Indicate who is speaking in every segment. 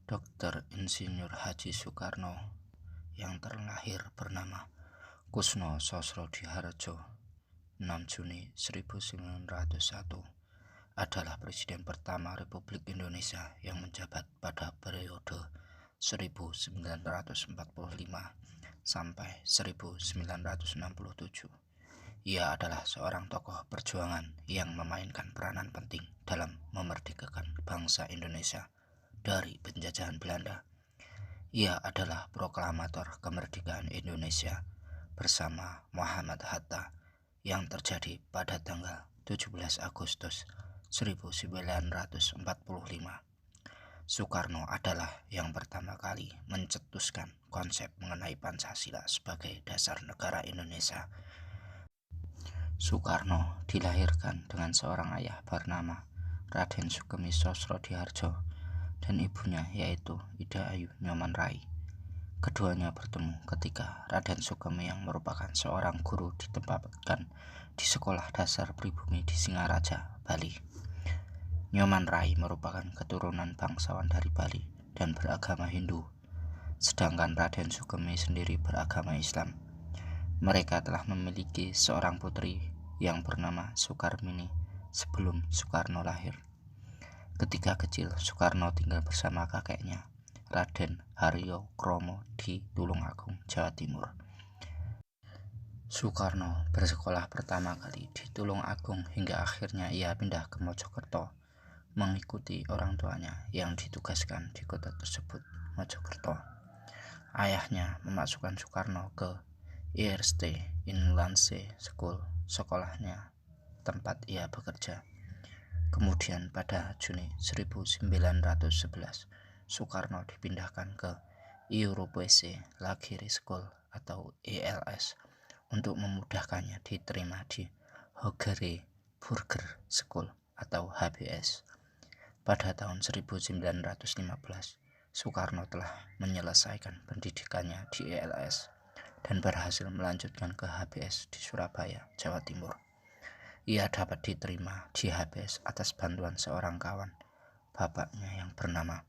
Speaker 1: Dr. Insinyur Haji Soekarno yang terlahir bernama Kusno Sosrodihardjo 6 Juni 1901 adalah Presiden pertama Republik Indonesia yang menjabat pada periode 1945 sampai 1967. Ia adalah seorang tokoh perjuangan yang memainkan peranan penting dalam memerdekakan bangsa Indonesia dari penjajahan Belanda. Ia adalah proklamator kemerdekaan Indonesia bersama Muhammad Hatta yang terjadi pada tanggal 17 Agustus 1945. Soekarno adalah yang pertama kali mencetuskan konsep mengenai Pancasila sebagai dasar negara Indonesia. Soekarno dilahirkan dengan seorang ayah bernama Raden Sugeng Sosrodihardjo dan ibunya yaitu Ida Ayu Nyoman Rai. Keduanya bertemu ketika Raden Sugeng yang merupakan seorang guru ditempatkan di sekolah dasar pribumi di Singaraja, Bali. Nyoman Rai merupakan keturunan bangsawan dari Bali dan beragama Hindu, sedangkan Raden Sugeng sendiri beragama Islam. Mereka telah memiliki seorang putri yang bernama Sukarmini sebelum Soekarno lahir. Ketika kecil, Soekarno tinggal bersama kakeknya, Raden Haryo Kromo di Tulungagung, Jawa Timur. Soekarno bersekolah pertama kali di Tulungagung hingga akhirnya ia pindah ke Mojokerto mengikuti orang tuanya yang ditugaskan di kota tersebut, Mojokerto. Ayahnya memasukkan Soekarno ke Eerste Inlandse School, sekolahnya tempat ia bekerja. Kemudian pada Juni 1911, Soekarno dipindahkan ke Europese Lagere School atau ELS untuk memudahkannya diterima di Hogere Burger School atau HBS. Pada tahun 1915, Soekarno telah menyelesaikan pendidikannya di ELS dan berhasil melanjutkan ke HBS di Surabaya, Jawa Timur. Ia dapat diterima di HBS atas bantuan seorang kawan, bapaknya yang bernama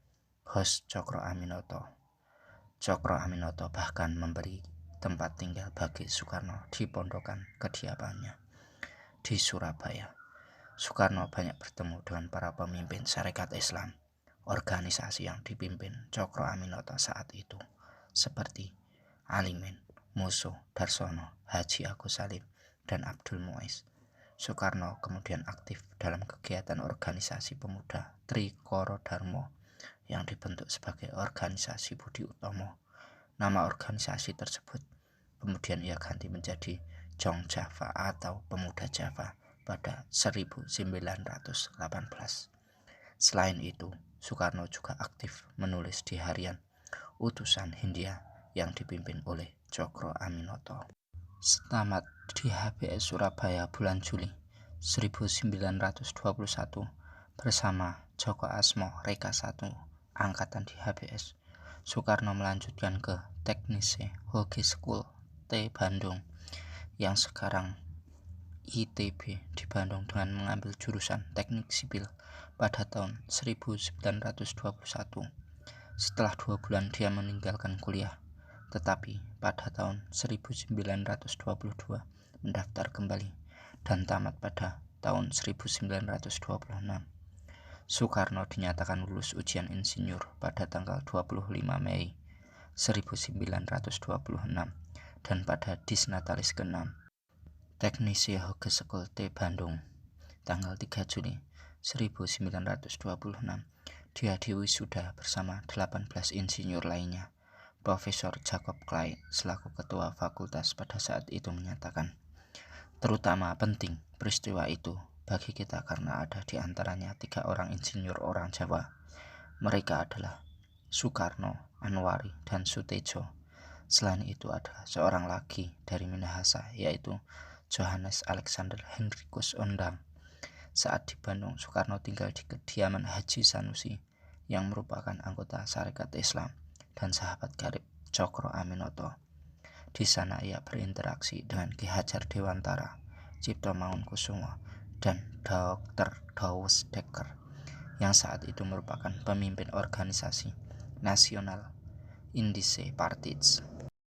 Speaker 1: Hos Cokro Aminoto. Cokro Aminoto bahkan memberi tempat tinggal bagi Soekarno di pondokan kediamannya di Surabaya. Soekarno banyak bertemu dengan para pemimpin Syarikat Islam, organisasi yang dipimpin Cokro Aminoto saat itu, seperti Alimin, Muso, Darsono, Haji Agus Salim, dan Abdul Muiz. Soekarno kemudian aktif dalam kegiatan organisasi pemuda Trikoro Darmo yang dibentuk sebagai organisasi Budi Utomo. Nama organisasi tersebut kemudian ia ganti menjadi Jong Java atau Pemuda Java pada 1918. Selain itu, Soekarno juga aktif menulis di harian Utusan Hindia yang dipimpin oleh Cokro Aminoto. Setamat di HBS Surabaya bulan Juli 1921 bersama Joko Asmo Reka 1 angkatan di HBS, Soekarno melanjutkan ke Teknise Hoge School T Bandung yang sekarang ITB di Bandung dengan mengambil jurusan Teknik Sipil pada tahun 1921. Setelah 2 bulan dia meninggalkan kuliah, tetapi pada tahun 1922 mendaftar kembali dan tamat pada tahun 1926. Soekarno dinyatakan lulus ujian insinyur pada tanggal 25 Mei 1926 dan pada Disnatalis ke-6 Teknisi Hoge School T Bandung tanggal 3 Juli 1926 dia diwisuda bersama 18 insinyur lainnya. Profesor Jacob Clay selaku ketua fakultas pada saat itu menyatakan, terutama penting peristiwa itu bagi kita karena ada di antaranya 3 orang insinyur orang Jawa. Mereka adalah Soekarno, Anwari, dan Sutejo. Selain itu ada seorang lagi dari Minahasa yaitu Johannes Alexander Henricus Ondang. Saat di Bandung, Soekarno tinggal di kediaman Haji Sanusi yang merupakan anggota Syarikat Islam dan sahabat karib Cokro Aminoto. Di sana ia berinteraksi dengan Ki Hajar Dewantara, Cipto Mangunkusumo, dan Dr. Douwes Dekker yang saat itu merupakan pemimpin organisasi National Indice Parties.